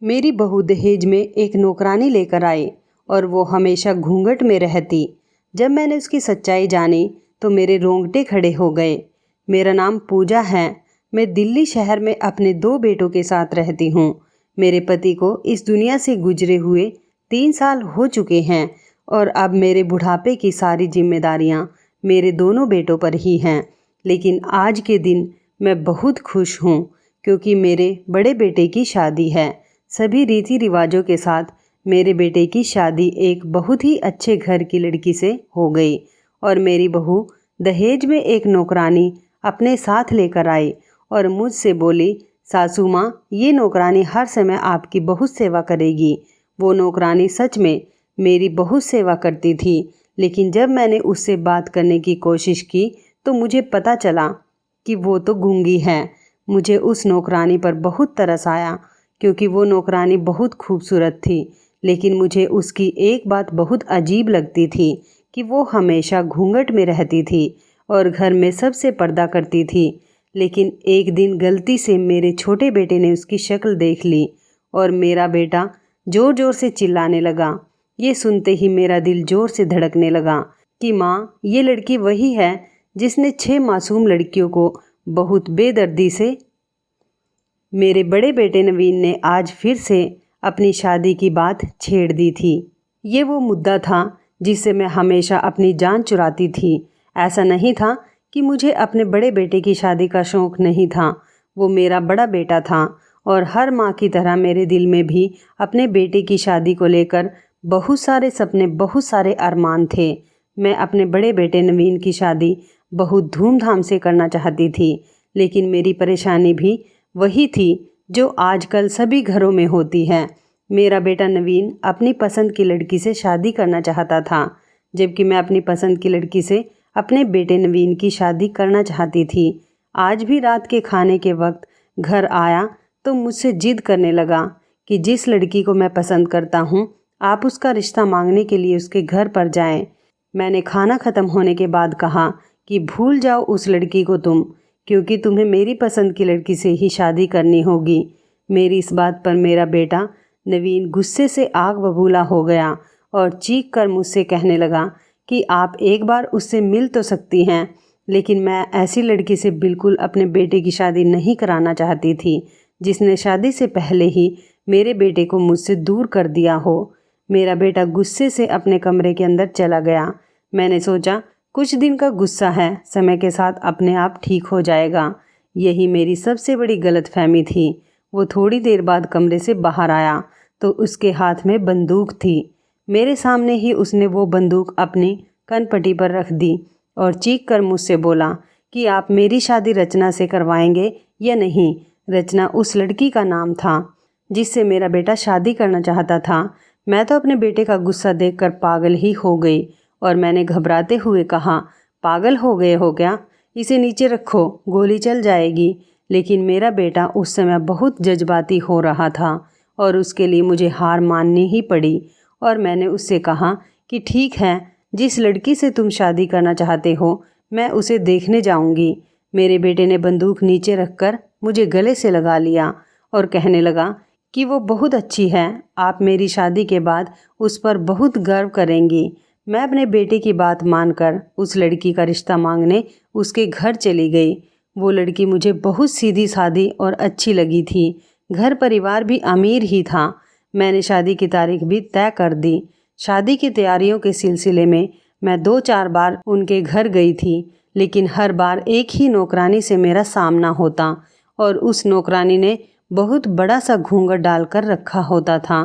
मेरी बहू दहेज में एक नौकरानी लेकर आई और वो हमेशा घूंघट में रहती। जब मैंने उसकी सच्चाई जानी तो मेरे रोंगटे खड़े हो गए। मेरा नाम पूजा है। मैं दिल्ली शहर में अपने 2 बेटों के साथ रहती हूँ। मेरे पति को इस दुनिया से गुजरे हुए 3 साल हो चुके हैं और अब मेरे बुढ़ापे की सारी जिम्मेदारियाँ मेरे दोनों बेटों पर ही हैं। लेकिन आज के दिन मैं बहुत खुश हूँ क्योंकि मेरे बड़े बेटे की शादी है। सभी रीति रिवाजों के साथ मेरे बेटे की शादी एक बहुत ही अच्छे घर की लड़की से हो गई और मेरी बहू दहेज में एक नौकरानी अपने साथ लेकर आई और मुझसे बोली, सासू माँ, ये नौकरानी हर समय आपकी बहुत सेवा करेगी। वो नौकरानी सच में मेरी बहुत सेवा करती थी, लेकिन जब मैंने उससे बात करने की कोशिश की तो मुझे पता चला कि वो तो गूंगी है। मुझे उस नौकरानी पर बहुत तरस आया क्योंकि वो नौकरानी बहुत खूबसूरत थी, लेकिन मुझे उसकी एक बात बहुत अजीब लगती थी कि वो हमेशा घूंघट में रहती थी और घर में सबसे पर्दा करती थी। लेकिन एक दिन गलती से मेरे छोटे बेटे ने उसकी शक्ल देख ली और मेरा बेटा ज़ोर ज़ोर से चिल्लाने लगा। ये सुनते ही मेरा दिल ज़ोर से धड़कने लगा कि माँ, ये लड़की वही है जिसने 6 मासूम लड़कियों को बहुत बेदर्दी से। मेरे बड़े बेटे नवीन ने आज फिर से अपनी शादी की बात छेड़ दी थी। ये वो मुद्दा था जिससे मैं हमेशा अपनी जान चुराती थी। ऐसा नहीं था कि मुझे अपने बड़े बेटे की शादी का शौक़ नहीं था। वो मेरा बड़ा बेटा था और हर माँ की तरह मेरे दिल में भी अपने बेटे की शादी को लेकर बहुत सारे सपने, बहुत सारे अरमान थे। मैं अपने बड़े बेटे नवीन की शादी बहुत धूमधाम से करना चाहती थी, लेकिन मेरी परेशानी भी वही थी जो आजकल सभी घरों में होती है। मेरा बेटा नवीन अपनी पसंद की लड़की से शादी करना चाहता था, जबकि मैं अपनी पसंद की लड़की से अपने बेटे नवीन की शादी करना चाहती थी। आज भी रात के खाने के वक्त घर आया तो मुझसे जिद करने लगा कि जिस लड़की को मैं पसंद करता हूँ, आप उसका रिश्ता मांगने के लिए उसके घर पर जाएं। मैंने खाना ख़त्म होने के बाद कहा कि भूल जाओ उस लड़की को तुम, क्योंकि तुम्हें मेरी पसंद की लड़की से ही शादी करनी होगी। मेरी इस बात पर मेरा बेटा नवीन गुस्से से आग बबूला हो गया और चीख कर मुझसे कहने लगा कि आप एक बार उससे मिल तो सकती हैं, लेकिन मैं ऐसी लड़की से बिल्कुल अपने बेटे की शादी नहीं कराना चाहती थी जिसने शादी से पहले ही मेरे बेटे को मुझसे दूर कर दिया हो। मेरा बेटा गुस्से से अपने कमरे के अंदर चला गया। मैंने सोचा कुछ दिन का गुस्सा है, समय के साथ अपने आप ठीक हो जाएगा। यही मेरी सबसे बड़ी गलतफहमी थी। वो थोड़ी देर बाद कमरे से बाहर आया तो उसके हाथ में बंदूक थी। मेरे सामने ही उसने वो बंदूक अपनी कनपट्टी पर रख दी और चीख कर मुझसे बोला कि आप मेरी शादी रचना से करवाएंगे या नहीं। रचना उस लड़की का नाम था जिससे मेरा बेटा शादी करना चाहता था। मैं तो अपने बेटे का गुस्सा देखकर पागल ही हो गई और मैंने घबराते हुए कहा, पागल हो गए हो क्या? इसे नीचे रखो, गोली चल जाएगी। लेकिन मेरा बेटा उस समय बहुत जज्बाती हो रहा था और उसके लिए मुझे हार माननी ही पड़ी और मैंने उससे कहा कि ठीक है, जिस लड़की से तुम शादी करना चाहते हो मैं उसे देखने जाऊंगी। मेरे बेटे ने बंदूक नीचे रखकर मुझे गले से लगा लिया और कहने लगा कि वो बहुत अच्छी है, आप मेरी शादी के बाद उस पर बहुत गर्व करेंगी। मैं अपने बेटे की बात मानकर उस लड़की का रिश्ता मांगने उसके घर चली गई। वो लड़की मुझे बहुत सीधी सादी और अच्छी लगी थी। घर परिवार भी अमीर ही था। मैंने शादी की तारीख भी तय कर दी। शादी की तैयारियों के सिलसिले में मैं 2-4 बार उनके घर गई थी, लेकिन हर बार एक ही नौकरानी से मेरा सामना होता और उस नौकरानी ने बहुत बड़ा सा घूंघट डालकर रखा होता था।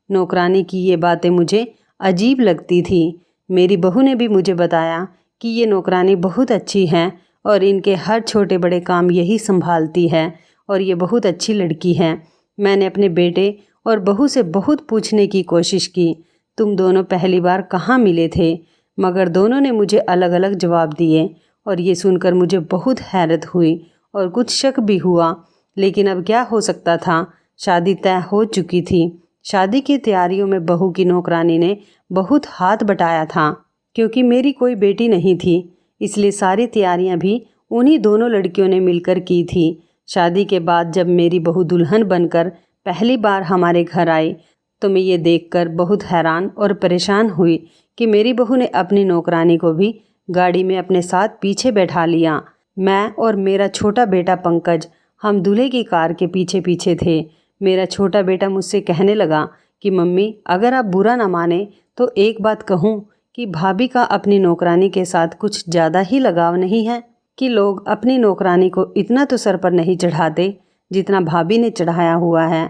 नौकरानी की ये बातें मुझे अजीब लगती थी। मेरी बहू ने भी मुझे बताया कि ये नौकरानी बहुत अच्छी है और इनके हर छोटे बड़े काम यही संभालती है और ये बहुत अच्छी लड़की है। मैंने अपने बेटे और बहू से बहुत पूछने की कोशिश की, तुम दोनों पहली बार कहाँ मिले थे? मगर दोनों ने मुझे अलग अलग जवाब दिए और ये सुनकर मुझे बहुत हैरत हुई और कुछ शक भी हुआ। लेकिन अब क्या हो सकता था, शादी तय हो चुकी थी। शादी की तैयारियों में बहू की नौकरानी ने बहुत हाथ बटाया था। क्योंकि मेरी कोई बेटी नहीं थी, इसलिए सारी तैयारियां भी उन्हीं दोनों लड़कियों ने मिलकर की थी। शादी के बाद जब मेरी बहू दुल्हन बनकर पहली बार हमारे घर आई तो मैं ये देखकर बहुत हैरान और परेशान हुई कि मेरी बहू ने अपनी नौकरानी को भी गाड़ी में अपने साथ पीछे बैठा लिया। मैं और मेरा छोटा बेटा पंकज हम दूल्हे की कार के पीछे पीछे थे। मेरा छोटा बेटा मुझसे कहने लगा कि मम्मी, अगर आप बुरा ना माने तो एक बात कहूँ कि भाभी का अपनी नौकरानी के साथ कुछ ज़्यादा ही लगाव नहीं है कि लोग अपनी नौकरानी को इतना तो सर पर नहीं चढ़ाते जितना भाभी ने चढ़ाया हुआ है।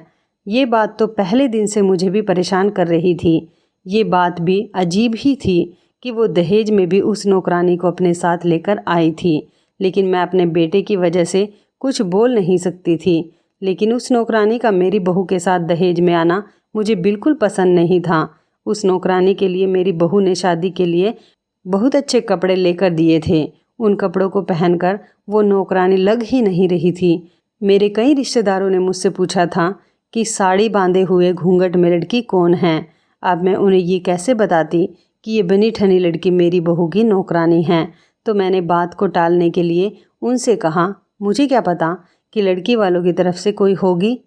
ये बात तो पहले दिन से मुझे भी परेशान कर रही थी। ये बात भी अजीब ही थी कि वो दहेज में भी उस नौकरानी को अपने साथ लेकर आई थी, लेकिन मैं अपने बेटे की वजह से कुछ बोल नहीं सकती थी। लेकिन उस नौकरानी का मेरी बहू के साथ दहेज में आना मुझे बिल्कुल पसंद नहीं था। उस नौकरानी के लिए मेरी बहू ने शादी के लिए बहुत अच्छे कपड़े लेकर दिए थे। उन कपड़ों को पहनकर वो नौकरानी लग ही नहीं रही थी। मेरे कई रिश्तेदारों ने मुझसे पूछा था कि साड़ी बांधे हुए घूंघट में लड़की कौन है। अब मैं उन्हें ये कैसे बताती कि ये बनी ठनी लड़की मेरी बहू की नौकरानी है। तो मैंने बात को टालने के लिए उनसे कहा, मुझे क्या पता कि लड़की वालों की तरफ से कोई होगी।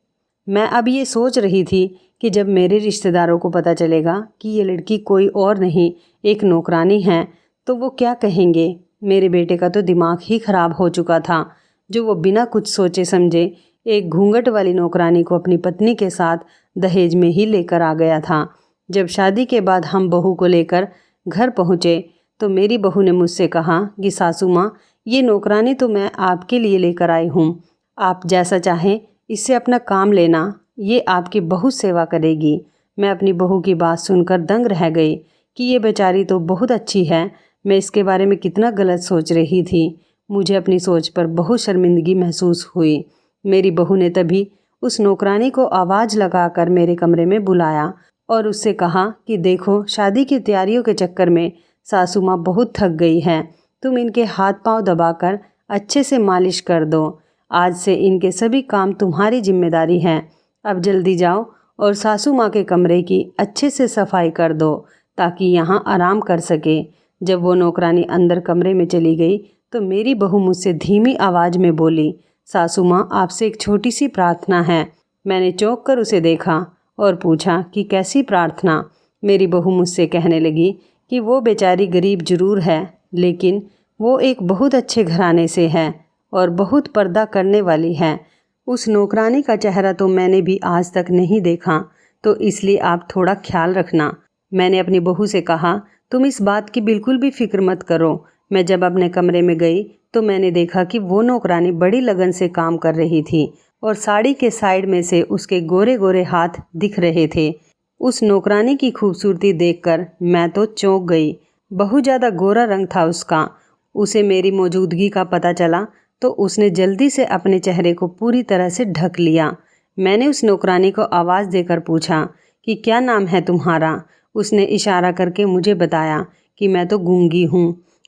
मैं अब ये सोच रही थी कि जब मेरे रिश्तेदारों को पता चलेगा कि ये लड़की कोई और नहीं एक नौकरानी है तो वो क्या कहेंगे। मेरे बेटे का तो दिमाग ही खराब हो चुका था, जो वो बिना कुछ सोचे समझे एक घूंघट वाली नौकरानी को अपनी पत्नी के साथ दहेज में ही लेकर आ गया था। जब शादी के बाद हम बहू को लेकर घर पहुँचे तो मेरी बहू ने मुझसे कहा कि सासू माँ, ये नौकरानी तो मैं आपके लिए लेकर आई हूँ, आप जैसा चाहें इससे अपना काम लेना, ये आपकी बहुत सेवा करेगी। मैं अपनी बहू की बात सुनकर दंग रह गई कि ये बेचारी तो बहुत अच्छी है। मैं इसके बारे में कितना गलत सोच रही थी। मुझे अपनी सोच पर बहुत शर्मिंदगी महसूस हुई। मेरी बहू ने तभी उस नौकरानी को आवाज़ लगाकर मेरे कमरे में बुलाया और उससे कहा कि देखो, शादी की तैयारियों के चक्कर में सासू माँ बहुत थक गई हैं। तुम इनके हाथ पांव दबाकर अच्छे से मालिश कर दो। आज से इनके सभी काम तुम्हारी जिम्मेदारी है। अब जल्दी जाओ और सासू माँ के कमरे की अच्छे से सफाई कर दो ताकि यहाँ आराम कर सके। जब वो नौकरानी अंदर कमरे में चली गई तो मेरी बहू मुझसे धीमी आवाज़ में बोली, सासू माँ, आपसे एक छोटी सी प्रार्थना है। मैंने चौंक कर उसे देखा और पूछा कि कैसी प्रार्थना। मेरी बहू मुझसे कहने लगी कि वो बेचारी गरीब जरूर है, लेकिन वो एक बहुत अच्छे घराने से है और बहुत पर्दा करने वाली है। उस नौकरानी का चेहरा तो मैंने भी आज तक नहीं देखा, तो इसलिए आप थोड़ा ख्याल रखना। मैंने अपनी बहू से कहा, तुम इस बात की बिल्कुल भी फिक्र मत करो। मैं जब अपने कमरे में गई तो मैंने देखा कि वो नौकरानी बड़ी लगन से काम कर रही थी और साड़ी के साइड में से उसके गोरे गोरे हाथ दिख रहे थे। उस नौकरानी की खूबसूरती देखकर मैं तो चौंक गई। बहुत ज़्यादा गोरा रंग था उसका। उसे मेरी मौजूदगी का पता चला तो उसने जल्दी से अपने चेहरे को पूरी तरह से ढक लिया। मैंने उस नौकरानी को आवाज़ देकर पूछा कि क्या नाम है तुम्हारा। उसने इशारा करके मुझे बताया कि मैं तो गूंगी हूँ।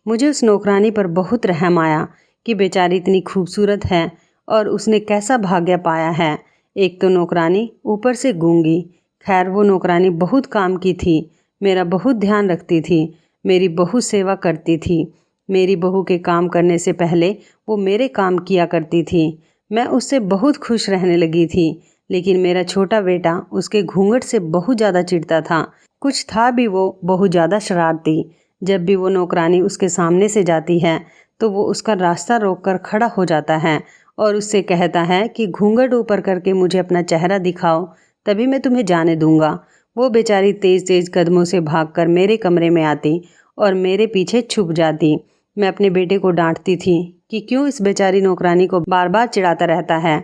मुझे उस नौकरानी पर बहुत रहम आया कि बेचारी इतनी खूबसूरत है और उसने कैसा भाग्य पाया है। एक तो नौकरानी, ऊपर से गूंगी। खैर, वो नौकरानी बहुत काम की थी, मेरा बहुत ध्यान रखती थी, मेरी बहुत सेवा करती थी। मेरी बहू के काम करने से पहले वो मेरे काम किया करती थी। मैं उससे बहुत खुश रहने लगी थी, लेकिन मेरा छोटा बेटा उसके घूंघट से बहुत ज़्यादा चिढ़ता था। कुछ था भी वो बहुत ज़्यादा शरारती। जब भी वो नौकरानी उसके सामने से जाती है तो वो उसका रास्ता रोककर खड़ा हो जाता है और उससे कहता है कि घूंघट ऊपर करके मुझे अपना चेहरा दिखाओ, तभी मैं तुम्हें जाने दूंगा। वो बेचारी तेज़ तेज़ कदमों से भागकर मेरे कमरे में आती और मेरे पीछे छुप जाती। मैं अपने बेटे को डांटती थी कि क्यों इस बेचारी नौकरानी को बार बार चिढ़ाता रहता है।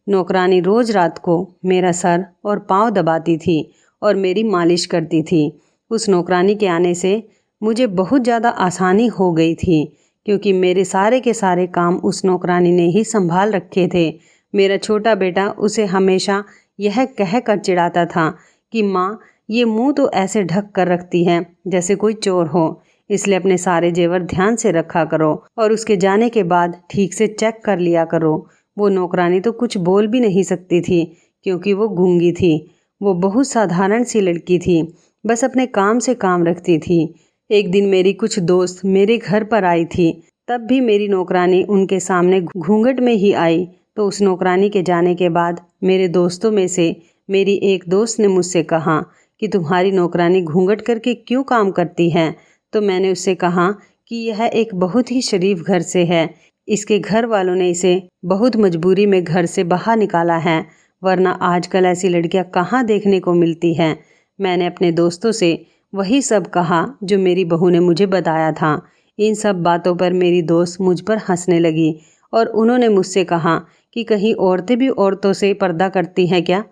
नौकरानी रोज़ रात को मेरा सर और पाँव दबाती थी और मेरी मालिश करती थी। उस नौकरानी के आने से मुझे बहुत ज़्यादा आसानी हो गई थी, क्योंकि मेरे सारे के सारे काम उस नौकरानी ने ही संभाल रखे थे। मेरा छोटा बेटा उसे हमेशा यह कह कर चिढ़ाता था कि माँ, ये मुंह तो ऐसे ढक कर रखती है जैसे कोई चोर हो, इसलिए अपने सारे जेवर ध्यान से रखा करो और उसके जाने के बाद ठीक से चेक कर लिया करो। वो नौकरानी तो कुछ बोल भी नहीं सकती थी क्योंकि वो गूंगी थी। वो बहुत साधारण सी लड़की थी, बस अपने काम से काम रखती थी। एक दिन मेरी कुछ दोस्त मेरे घर पर आई थी, तब भी मेरी नौकरानी उनके सामने घूंघट में ही आई। तो उस नौकरानी के जाने के बाद मेरे दोस्तों में से मेरी एक दोस्त ने मुझसे कहा कि तुम्हारी नौकरानी घूंघट करके क्यों काम करती है। तो मैंने उससे कहा कि यह एक बहुत ही शरीफ घर से है, इसके घर वालों ने इसे बहुत मजबूरी में घर से बाहर निकाला है, वरना आजकल ऐसी लड़कियां कहाँ देखने को मिलती हैं। मैंने अपने दोस्तों से वही सब कहा जो मेरी बहू ने मुझे बताया था। इन सब बातों पर मेरी दोस्त मुझ पर हंसने लगी और उन्होंने मुझसे कहा कि कहीं औरतें भी औरतों से पर्दा करती हैं क्या?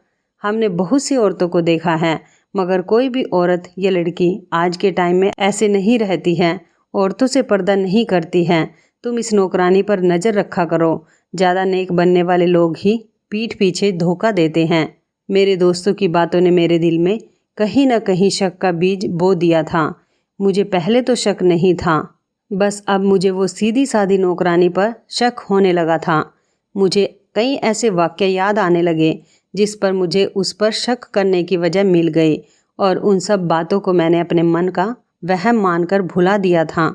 हमने बहुत सी औरतों को देखा है, मगर कोई भी औरत या लड़की आज के टाइम में ऐसे नहीं रहती है, औरतों से पर्दा नहीं करती है। तुम इस नौकरानी पर नज़र रखा करो, ज़्यादा नेक बनने वाले लोग ही पीठ पीछे धोखा देते हैं। मेरे दोस्तों की बातों ने मेरे दिल में कहीं न कहीं शक का बीज बो दिया था। मुझे पहले तो शक नहीं था, बस अब मुझे वो सीधी सादी नौकरानी पर शक होने लगा था। मुझे कई ऐसे वाक़ये याद आने लगे जिस पर मुझे उस पर शक करने की वजह मिल गई और उन सब बातों को मैंने अपने मन का वहम मानकर भुला दिया था।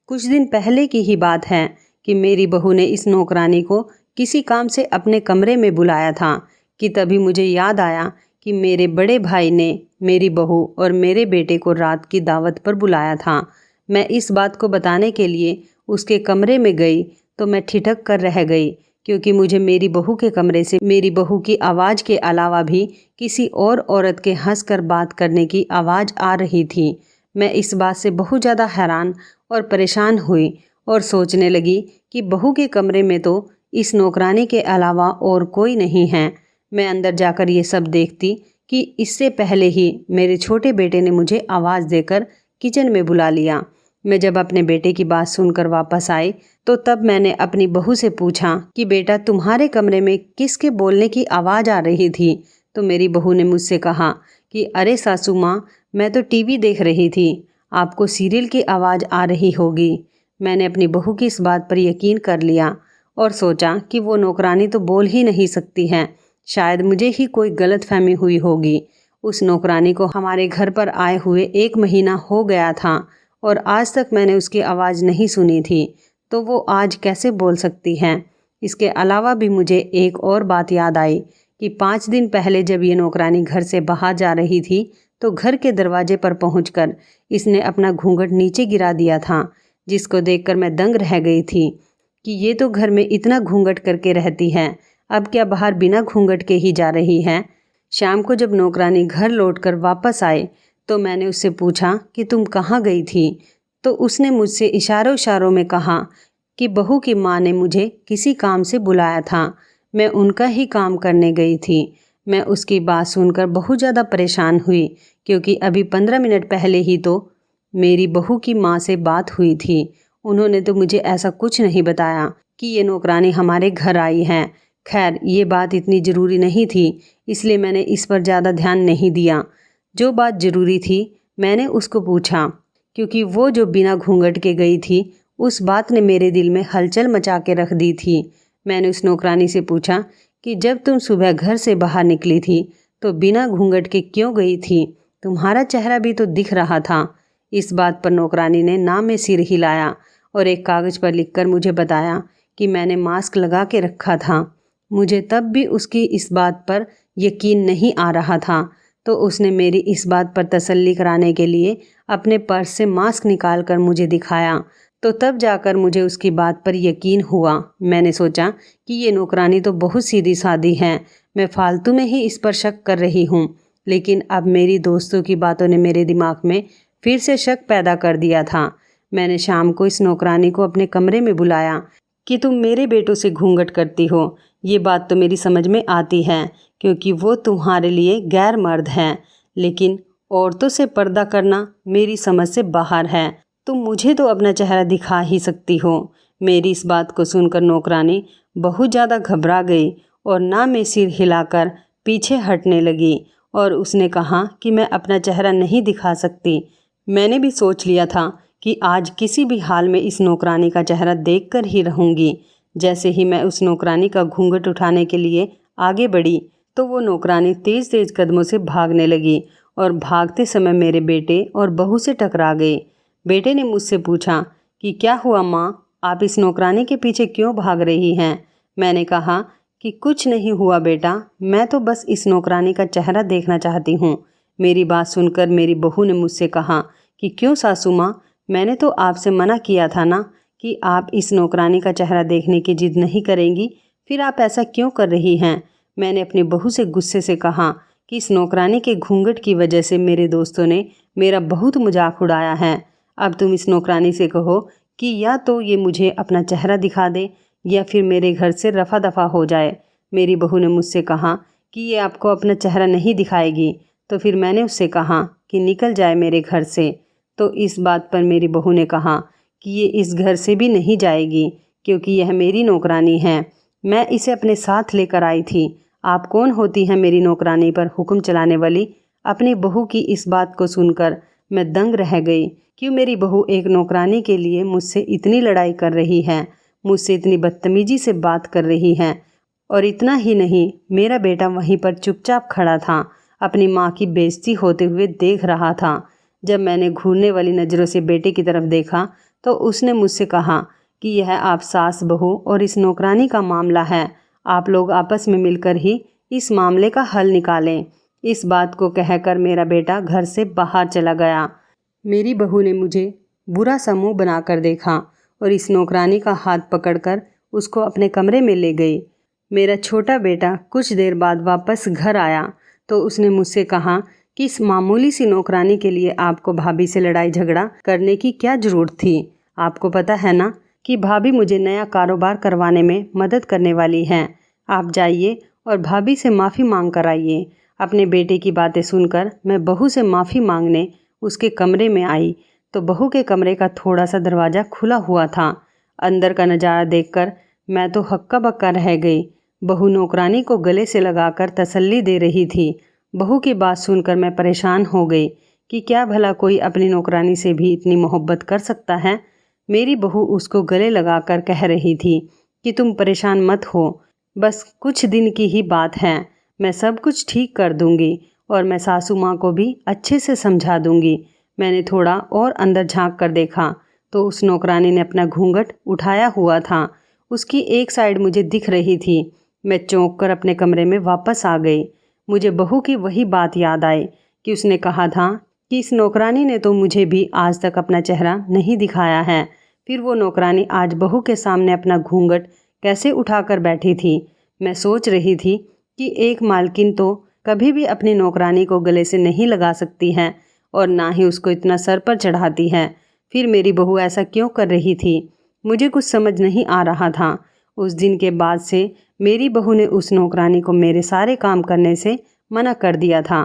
कुछ दिन पहले की ही बात है कि मेरी बहू ने इस नौकरानी को किसी काम से अपने कमरे में बुलाया था कि तभी मुझे याद आया कि मेरे बड़े भाई ने मेरी बहू और मेरे बेटे को रात की दावत पर बुलाया था। मैं इस बात को बताने के लिए उसके कमरे में गई तो मैं ठिठक कर रह गई, क्योंकि मुझे मेरी बहू के कमरे से मेरी बहू की आवाज़ के अलावा भी किसी और औरत के हंसकर बात करने की आवाज़ आ रही थी। मैं इस बात से बहुत ज़्यादा हैरान और परेशान हुई और सोचने लगी कि बहू के कमरे में तो इस नौकरानी के अलावा और कोई नहीं है। मैं अंदर जाकर ये सब देखती कि इससे पहले ही मेरे छोटे बेटे ने मुझे आवाज़ देकर किचन में बुला लिया। मैं जब अपने बेटे की बात सुनकर वापस आई तो तब मैंने अपनी बहू से पूछा कि बेटा, तुम्हारे कमरे में किसके बोलने की आवाज़ आ रही थी? तो मेरी बहू ने मुझसे कहा कि अरे सासू माँ, मैं तो टीवी देख रही थी, आपको सीरियल की आवाज़ आ रही होगी। मैंने अपनी बहू की इस बात पर यकीन कर लिया और सोचा कि वो नौकरानी तो बोल ही नहीं सकती है, शायद मुझे ही कोई गलतफहमी हुई होगी। उस नौकरानी को हमारे घर पर आए हुए 1 महीना हो गया था और आज तक मैंने उसकी आवाज़ नहीं सुनी थी, तो वो आज कैसे बोल सकती हैं। इसके अलावा भी मुझे एक और बात याद आई कि 5 दिन पहले जब ये नौकरानी घर से बाहर जा रही थी तो घर के दरवाजे पर पहुंचकर इसने अपना घूंघट नीचे गिरा दिया था, जिसको देखकर मैं दंग रह गई थी कि ये तो घर में इतना घूंघट करके रहती है, अब क्या बाहर बिना घूंघट के ही जा रही है। शाम को जब नौकरानी घर लौटकर वापस आए तो मैंने उससे पूछा कि तुम कहाँ गई थी? तो उसने मुझसे इशारों इशारों में कहा कि बहू की माँ ने मुझे किसी काम से बुलाया था, मैं उनका ही काम करने गई थी। मैं उसकी बात सुनकर बहुत ज़्यादा परेशान हुई, क्योंकि अभी 15 मिनट पहले ही तो मेरी बहू की माँ से बात हुई थी। उन्होंने तो मुझे ऐसा कुछ नहीं बताया कि ये नौकरानी हमारे घर आई है। खैर, ये बात इतनी ज़रूरी नहीं थी, इसलिए मैंने इस पर ज़्यादा ध्यान नहीं दिया। जो बात ज़रूरी थी मैंने उसको पूछा, क्योंकि वो जो बिना घूंघट के गई थी उस बात ने मेरे दिल में हलचल मचा के रख दी थी। मैंने उस नौकरानी से पूछा कि जब तुम सुबह घर से बाहर निकली थी तो बिना घूंघट के क्यों गई थी? तुम्हारा चेहरा भी तो दिख रहा था। इस बात पर नौकरानी ने ना में सिर हिलाया और एक कागज़ पर लिखकर मुझे बताया कि मैंने मास्क लगा के रखा था। मुझे तब भी उसकी इस बात पर यकीन नहीं आ रहा था, तो उसने मेरी इस बात पर तसल्ली कराने के लिए अपने पर्स से मास्क निकाल कर मुझे दिखाया, तो तब जाकर मुझे उसकी बात पर यकीन हुआ। मैंने सोचा कि ये नौकरानी तो बहुत सीधी सादी है, मैं फालतू में ही इस पर शक कर रही हूँ। लेकिन अब मेरी दोस्तों की बातों ने मेरे दिमाग में फिर से शक पैदा कर दिया था। मैंने शाम को इस नौकरानी को अपने कमरे में बुलाया कि तुम मेरे बेटों से घूंघट करती हो, ये बात तो मेरी समझ में आती है, क्योंकि वो तुम्हारे लिए गैर मर्द हैं, लेकिन औरतों से पर्दा करना मेरी समझ से बाहर है। तुम मुझे तो अपना चेहरा दिखा ही सकती हो। मेरी इस बात को सुनकर नौकरानी बहुत ज़्यादा घबरा गई और ना में सिर हिलाकर पीछे हटने लगी और उसने कहा कि मैं अपना चेहरा नहीं दिखा सकती। मैंने भी सोच लिया था कि आज किसी भी हाल में इस नौकरानी का चेहरा देखकर ही रहूँगी। जैसे ही मैं उस नौकरानी का घूंघट उठाने के लिए आगे बढ़ी तो वो नौकरानी तेज़ तेज़ कदमों से भागने लगी और भागते समय मेरे बेटे और बहू से टकरा गई। बेटे ने मुझसे पूछा कि क्या हुआ माँ, आप इस नौकरानी के पीछे क्यों भाग रही हैं? मैंने कहा कि कुछ नहीं हुआ बेटा, मैं तो बस इस नौकरानी का चेहरा देखना चाहती हूँ। मेरी बात सुनकर मेरी बहू ने मुझसे कहा कि क्यों सासू माँ, मैंने तो आपसे मना किया था ना कि आप इस नौकरानी का चेहरा देखने की जिद नहीं करेंगी, फिर आप ऐसा क्यों कर रही हैं। मैंने अपनी बहू से गुस्से से कहा कि इस नौकरानी के घूंघट की वजह से मेरे दोस्तों ने मेरा बहुत मजाक उड़ाया है। अब तुम इस नौकरानी से कहो कि या तो ये मुझे अपना चेहरा दिखा दे या फिर मेरे घर से रफा दफा हो जाए। मेरी बहू ने मुझसे कहा कि ये आपको अपना चेहरा नहीं दिखाएगी। तो फिर मैंने उससे कहा कि निकल जाए मेरे घर से। तो इस बात पर मेरी बहू ने कहा कि ये इस घर से भी नहीं जाएगी क्योंकि यह मेरी नौकरानी है, मैं इसे अपने साथ लेकर आई थी। आप कौन होती हैं मेरी नौकरानी पर हुक्म चलाने वाली। अपनी बहू की इस बात को सुनकर मैं दंग रह गई। क्यों मेरी बहू एक नौकरानी के लिए मुझसे इतनी लड़ाई कर रही है, मुझसे इतनी बदतमीजी से बात कर रही है। और इतना ही नहीं, मेरा बेटा वहीं पर चुपचाप खड़ा था, अपनी माँ की बेइज्जती होते हुए देख रहा था। जब मैंने घूरने वाली नज़रों से बेटे की तरफ देखा तो उसने मुझसे कहा कि यह आप सास बहू और इस नौकरानी का मामला है, आप लोग आपस में मिलकर ही इस मामले का हल निकालें। इस बात को कहकर मेरा बेटा घर से बाहर चला गया। मेरी बहू ने मुझे बुरा सा मुँह बनाकर देखा और इस नौकरानी का हाथ पकड़कर उसको अपने कमरे में ले गई। मेरा छोटा बेटा कुछ देर बाद वापस घर आया तो उसने मुझसे कहा कि इस मामूली सी नौकरानी के लिए आपको भाभी से लड़ाई झगड़ा करने की क्या ज़रूरत थी। आपको पता है ना कि भाभी मुझे नया कारोबार करवाने में मदद करने वाली हैं। आप जाइए और भाभी से माफ़ी मांग कर आइए। अपने बेटे की बातें सुनकर मैं बहू से माफ़ी मांगने उसके कमरे में आई तो बहू के कमरे का थोड़ा सा दरवाज़ा खुला हुआ था। अंदर का नज़ारा देखकर मैं तो हक्का बक्का रह गई। बहू नौकरानी को गले से लगाकर तसल्ली दे रही थी। बहू की बात सुनकर मैं परेशान हो गई कि क्या भला कोई अपनी नौकरानी से भी इतनी मोहब्बत कर सकता है। मेरी बहू उसको गले लगाकर कह रही थी कि तुम परेशान मत हो, बस कुछ दिन की ही बात है, मैं सब कुछ ठीक कर दूंगी और मैं सासू माँ को भी अच्छे से समझा दूंगी। मैंने थोड़ा और अंदर झांक कर देखा तो उस नौकरानी ने अपना घूंघट उठाया हुआ था। उसकी एक साइड मुझे दिख रही थी। मैं चौंक कर अपने कमरे में वापस आ गई। मुझे बहू की वही बात याद आई कि उसने कहा था कि इस नौकरानी ने तो मुझे भी आज तक अपना चेहरा नहीं दिखाया है। फिर वो नौकरानी आज बहू के सामने अपना घूंघट कैसे उठाकर बैठी थी। मैं सोच रही थी कि एक मालकिन तो कभी भी अपनी नौकरानी को गले से नहीं लगा सकती है और ना ही उसको इतना सर पर चढ़ाती है। फिर मेरी बहू ऐसा क्यों कर रही थी, मुझे कुछ समझ नहीं आ रहा था। उस दिन के बाद से मेरी बहू ने उस नौकरानी को मेरे सारे काम करने से मना कर दिया था।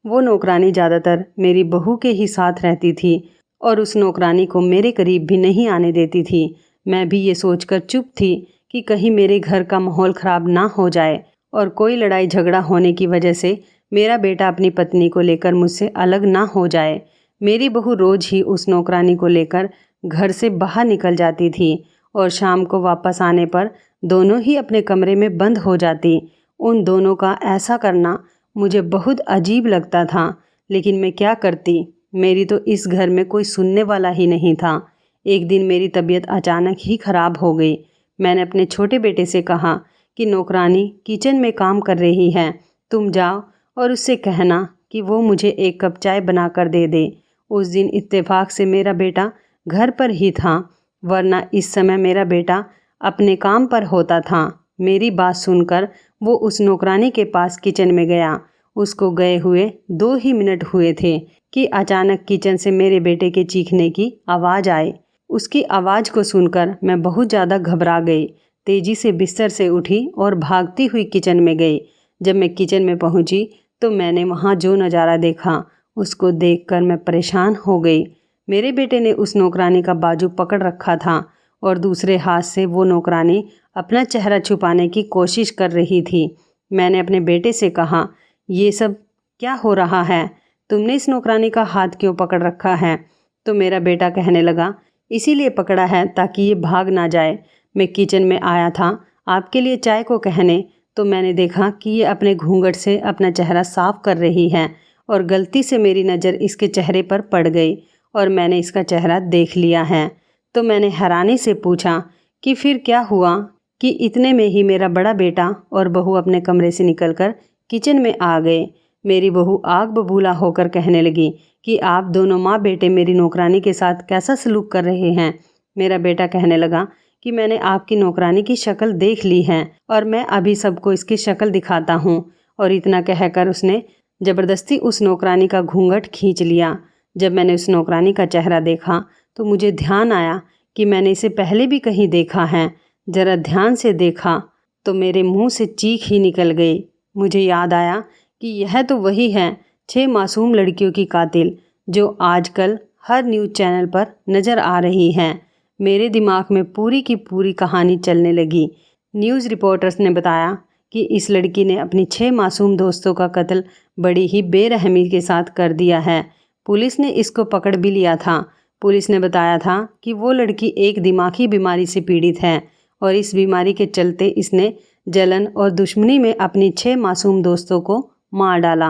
वो नौकरानी ज़्यादातर मेरी बहू के ही साथ रहती थी और उस नौकरानी को मेरे करीब भी नहीं आने देती थी। मैं भी ये सोचकर चुप थी कि कहीं मेरे घर का माहौल ख़राब ना हो जाए और कोई लड़ाई झगड़ा होने की वजह से मेरा बेटा अपनी पत्नी को लेकर मुझसे अलग ना हो जाए। मेरी बहू रोज़ ही उस नौकरानी को लेकर घर से बाहर निकल जाती थी और शाम को वापस आने पर दोनों ही अपने कमरे में बंद हो जाती। उन दोनों का ऐसा करना मुझे बहुत अजीब लगता था, लेकिन मैं क्या करती, मेरी तो इस घर में कोई सुनने वाला ही नहीं था। एक दिन मेरी तबीयत अचानक ही ख़राब हो गई। मैंने अपने छोटे बेटे से कहा कि नौकरानी किचन में काम कर रही है, तुम जाओ और उससे कहना कि वो मुझे एक कप चाय बना कर दे दे। उस दिन इत्तेफाक से मेरा बेटा घर पर ही था, वरना इस समय मेरा बेटा अपने काम पर होता था। मेरी बात सुनकर वो उस नौकरानी के पास किचन में गया। उसको गए हुए 2 ही मिनट हुए थे कि अचानक किचन से मेरे बेटे के चीखने की आवाज़ आई। उसकी आवाज़ को सुनकर मैं बहुत ज़्यादा घबरा गई। तेज़ी से बिस्तर से उठी और भागती हुई किचन में गई। जब मैं किचन में पहुंची तो मैंने वहां जो नज़ारा देखा उसको देखकर मैं परेशान हो गई। मेरे बेटे ने उस नौकरानी का बाजू पकड़ रखा था और दूसरे हाथ से वो नौकरानी अपना चेहरा छुपाने की कोशिश कर रही थी। मैंने अपने बेटे से कहा, ये सब क्या हो रहा है, तुमने इस नौकरानी का हाथ क्यों पकड़ रखा है। तो मेरा बेटा कहने लगा, इसीलिए पकड़ा है ताकि ये भाग ना जाए। मैं किचन में आया था आपके लिए चाय को कहने, तो मैंने देखा कि ये अपने घूंघट से अपना चेहरा साफ कर रही है और गलती से मेरी नज़र इसके चेहरे पर पड़ गई और मैंने इसका चेहरा देख लिया है। तो मैंने हैरानी से पूछा कि फिर क्या हुआ, कि इतने में ही मेरा बड़ा बेटा और बहू अपने कमरे से निकलकर किचन में आ गए। मेरी बहू आग बबूला होकर कहने लगी कि आप दोनों माँ बेटे मेरी नौकरानी के साथ कैसा सलूक कर रहे हैं। मेरा बेटा कहने लगा कि मैंने आपकी नौकरानी की शक्ल देख ली है और मैं अभी सबको इसकी शक्ल दिखाता हूँ। और इतना कहकर उसने ज़बरदस्ती उस नौकरानी का घूंघट खींच लिया। जब मैंने उस नौकरानी का चेहरा देखा तो मुझे ध्यान आया कि मैंने इसे पहले भी कहीं देखा है। ज़रा ध्यान से देखा तो मेरे मुंह से चीख ही निकल गई। मुझे याद आया कि यह तो वही है 6 मासूम लड़कियों की कातिल जो आजकल हर न्यूज़ चैनल पर नज़र आ रही हैं। मेरे दिमाग में पूरी की पूरी कहानी चलने लगी। न्यूज़ रिपोर्टर्स ने बताया कि इस लड़की ने अपनी 6 मासूम दोस्तों का कत्ल बड़ी ही बेरहमी के साथ कर दिया है। पुलिस ने इसको पकड़ भी लिया था। पुलिस ने बताया था कि वो लड़की एक दिमागी बीमारी से पीड़ित है और इस बीमारी के चलते इसने जलन और दुश्मनी में अपनी 6 मासूम दोस्तों को मार डाला।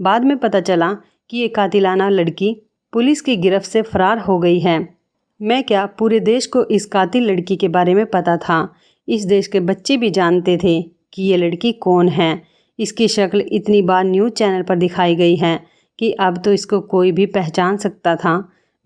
बाद में पता चला कि ये कातिलाना लड़की पुलिस की गिरफ्त से फरार हो गई है। मैं क्या, पूरे देश को इस कातिल लड़की के बारे में पता था। इस देश के बच्चे भी जानते थे कि ये लड़की कौन है। इसकी शक्ल इतनी बार न्यूज़ चैनल पर दिखाई गई है कि अब तो इसको कोई भी पहचान सकता था।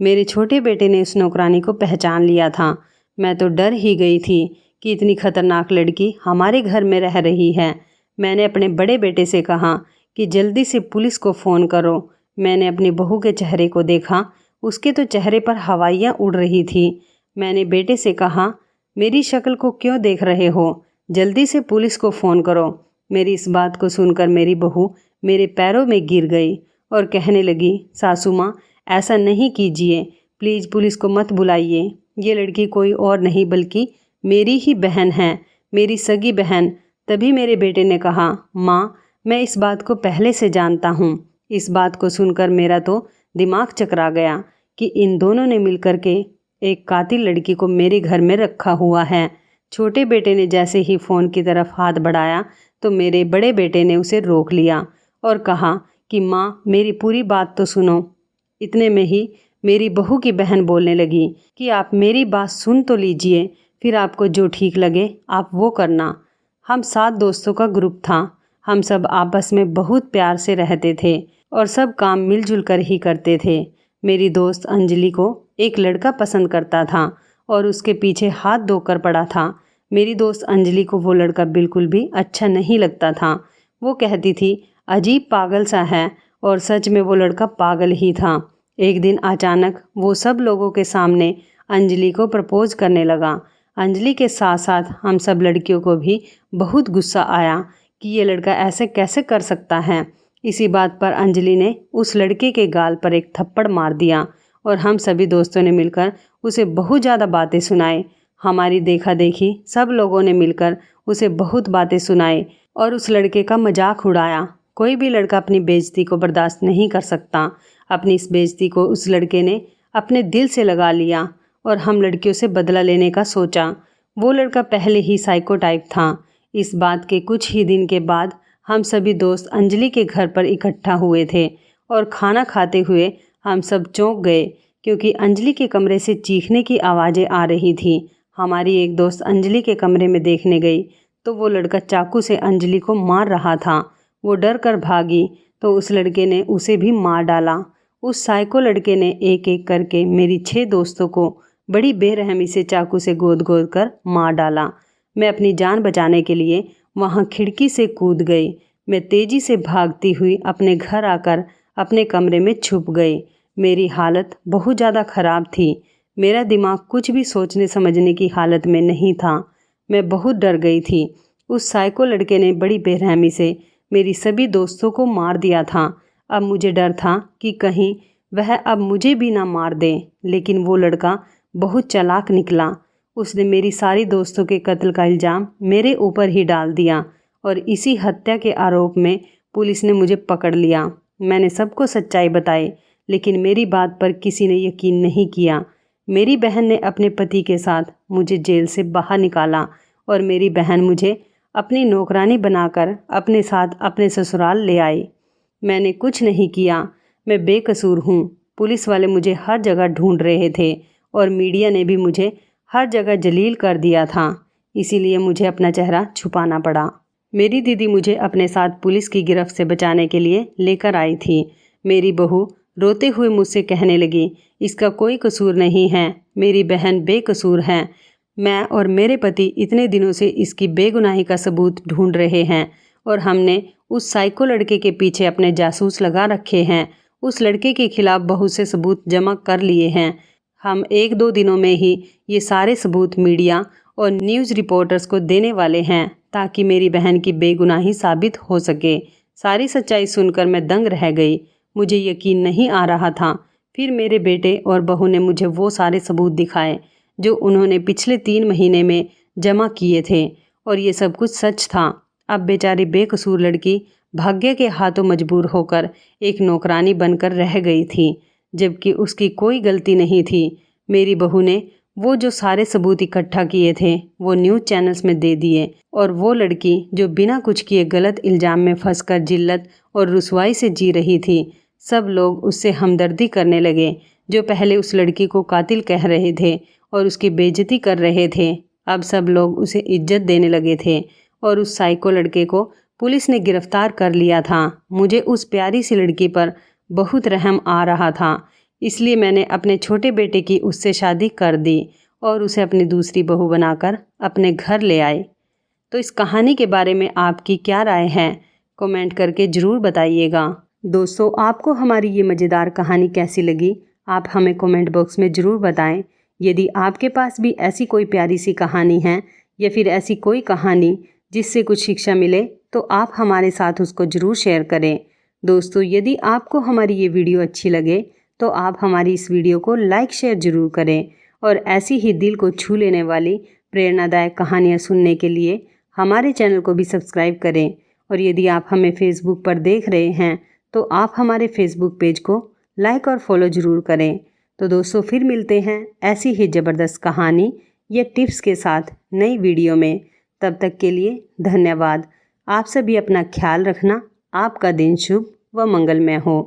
मेरे छोटे बेटे ने उस नौकरानी को पहचान लिया था। मैं तो डर ही गई थी कि इतनी खतरनाक लड़की हमारे घर में रह रही है। मैंने अपने बड़े बेटे से कहा कि जल्दी से पुलिस को फ़ोन करो। मैंने अपनी बहू के चेहरे को देखा, उसके तो चेहरे पर हवाइयाँ उड़ रही थी। मैंने बेटे से कहा, मेरी शक्ल को क्यों देख रहे हो, जल्दी से पुलिस को फ़ोन करो। मेरी इस बात को सुनकर मेरी बहू मेरे पैरों में गिर गई और कहने लगी, सासू माँ ऐसा नहीं कीजिए, प्लीज़ पुलिस को मत बुलाइए। ये लड़की कोई और नहीं बल्कि मेरी ही बहन है, मेरी सगी बहन। तभी मेरे बेटे ने कहा, माँ मैं इस बात को पहले से जानता हूँ। इस बात को सुनकर मेरा तो दिमाग चकरा गया कि इन दोनों ने मिलकर के एक कातिल लड़की को मेरे घर में रखा हुआ है। छोटे बेटे ने जैसे ही फ़ोन की तरफ हाथ बढ़ाया तो मेरे बड़े बेटे ने उसे रोक लिया और कहा कि माँ मेरी पूरी बात तो सुनो। इतने में ही मेरी बहू की बहन बोलने लगी कि आप मेरी बात सुन तो लीजिए, फिर आपको जो ठीक लगे आप वो करना। हम 7 दोस्तों का ग्रुप था। हम सब आपस में बहुत प्यार से रहते थे और सब काम मिलजुल कर ही करते थे। मेरी दोस्त अंजलि को एक लड़का पसंद करता था और उसके पीछे हाथ धोकर पड़ा था। मेरी दोस्त अंजलि को वो लड़का बिल्कुल भी अच्छा नहीं लगता था। वो कहती थी अजीब पागल सा है, और सच में वो लड़का पागल ही था। एक दिन अचानक वो सब लोगों के सामने अंजलि को प्रपोज करने लगा। अंजलि के साथ साथ हम सब लड़कियों को भी बहुत गुस्सा आया कि ये लड़का ऐसे कैसे कर सकता है। इसी बात पर अंजलि ने उस लड़के के गाल पर एक थप्पड़ मार दिया और हम सभी दोस्तों ने मिलकर उसे बहुत ज़्यादा बातें सुनाई। हमारी देखा देखी सब लोगों ने मिलकर उसे बहुत बातें सुनाई और उस लड़के का मजाक उड़ाया। कोई भी लड़का अपनी बेइज्जती को बर्दाश्त नहीं कर सकता। अपनी इस बेइज्जती को उस लड़के ने अपने दिल से लगा लिया और हम लड़कियों से बदला लेने का सोचा। वो लड़का पहले ही साइको टाइप था। इस बात के कुछ ही दिन के बाद हम सभी दोस्त अंजलि के घर पर इकट्ठा हुए थे और खाना खाते हुए हम सब चौंक गए क्योंकि अंजलि के कमरे से चीखने की आवाज़ें आ रही थी। हमारी एक दोस्त अंजलि के कमरे में देखने गई तो वो लड़का चाकू से अंजलि को मार रहा था। वो डर कर भागी तो उस लड़के ने उसे भी मार डाला। उस साइको लड़के ने एक एक करके मेरी 6 दोस्तों को बड़ी बेरहमी से चाकू से गोद गोद कर मार डाला। मैं अपनी जान बचाने के लिए वहाँ खिड़की से कूद गई। मैं तेज़ी से भागती हुई अपने घर आकर अपने कमरे में छुप गई। मेरी हालत बहुत ज़्यादा ख़राब थी। मेरा दिमाग कुछ भी सोचने समझने की हालत में नहीं था। मैं बहुत डर गई थी। उस साइको लड़के ने बड़ी बेरहमी से मेरी सभी दोस्तों को मार दिया था। अब मुझे डर था कि कहीं वह अब मुझे भी ना मार दे, लेकिन वो लड़का बहुत चालाक निकला। उसने मेरी सारी दोस्तों के कत्ल का इल्ज़ाम मेरे ऊपर ही डाल दिया और इसी हत्या के आरोप में पुलिस ने मुझे पकड़ लिया। मैंने सबको सच्चाई बताई, लेकिन मेरी बात पर किसी ने यकीन नहीं किया। मेरी बहन ने अपने पति के साथ मुझे जेल से बाहर निकाला और मेरी बहन मुझे अपनी नौकरानी बनाकर अपने साथ अपने ससुराल ले आई। मैंने कुछ नहीं किया, मैं बेकसूर हूँ। पुलिस वाले मुझे हर जगह ढूंढ रहे थे और मीडिया ने भी मुझे हर जगह जलील कर दिया था। इसीलिए मुझे अपना चेहरा छुपाना पड़ा। मेरी दीदी मुझे अपने साथ पुलिस की गिरफ्त से बचाने के लिए लेकर आई थी। मेरी बहू रोते हुए मुझसे कहने लगी, इसका कोई कसूर नहीं है, मेरी बहन बेकसूर है। मैं और मेरे पति इतने दिनों से इसकी बेगुनाही का सबूत ढूंढ रहे हैं और हमने उस साइको लड़के के पीछे अपने जासूस लगा रखे हैं। उस लड़के के खिलाफ बहुत से सबूत जमा कर लिए हैं। हम 1-2 दिनों में ही ये सारे सबूत मीडिया और न्यूज़ रिपोर्टर्स को देने वाले हैं ताकि मेरी बहन की बेगुनाही साबित हो सके। सारी सच्चाई सुनकर मैं दंग रह गई। मुझे यकीन नहीं आ रहा था। फिर मेरे बेटे और बहू ने मुझे वो सारे सबूत दिखाए जो उन्होंने पिछले 3 महीने में जमा किए थे और ये सब कुछ सच था। अब बेचारी बेकसूर लड़की भाग्य के हाथों मजबूर होकर एक नौकरानी बनकर रह गई थी, जबकि उसकी कोई गलती नहीं थी। मेरी बहू ने वो जो सारे सबूत इकट्ठा किए थे वो न्यूज़ चैनल्स में दे दिए और वो लड़की जो बिना कुछ किए गलत इल्ज़ाम में फंसकर जिल्लत और रुसवाई से जी रही थी, सब लोग उससे हमदर्दी करने लगे। जो पहले उस लड़की को कातिल कह रहे थे और उसकी बेइज्जती कर रहे थे, अब सब लोग उसे इज्जत देने लगे थे और उस साइको लड़के को पुलिस ने गिरफ्तार कर लिया था। मुझे उस प्यारी सी लड़की पर बहुत रहम आ रहा था, इसलिए मैंने अपने छोटे बेटे की उससे शादी कर दी और उसे अपनी दूसरी बहू बनाकर अपने घर ले आए। तो इस कहानी के बारे में आपकी क्या राय है, कमेंट करके ज़रूर बताइएगा। दोस्तों, आपको हमारी ये मज़ेदार कहानी कैसी लगी, आप हमें कमेंट बॉक्स में ज़रूर बताएं। यदि आपके पास भी ऐसी कोई प्यारी सी कहानी है या फिर ऐसी कोई कहानी जिससे कुछ शिक्षा मिले, तो आप हमारे साथ उसको ज़रूर शेयर करें। दोस्तों, यदि आपको हमारी ये वीडियो अच्छी लगे तो आप हमारी इस वीडियो को लाइक शेयर ज़रूर करें और ऐसी ही दिल को छू लेने वाली प्रेरणादायक कहानियाँ सुनने के लिए हमारे चैनल को भी सब्सक्राइब करें। और यदि आप हमें फेसबुक पर देख रहे हैं तो आप हमारे फेसबुक पेज को लाइक और फॉलो ज़रूर करें। तो दोस्तों, फिर मिलते हैं ऐसी ही ज़बरदस्त कहानी या टिप्स के साथ नई वीडियो में। तब तक के लिए धन्यवाद। आप सभी अपना ख्याल रखना। आपका दिन शुभ व मंगलमय हो।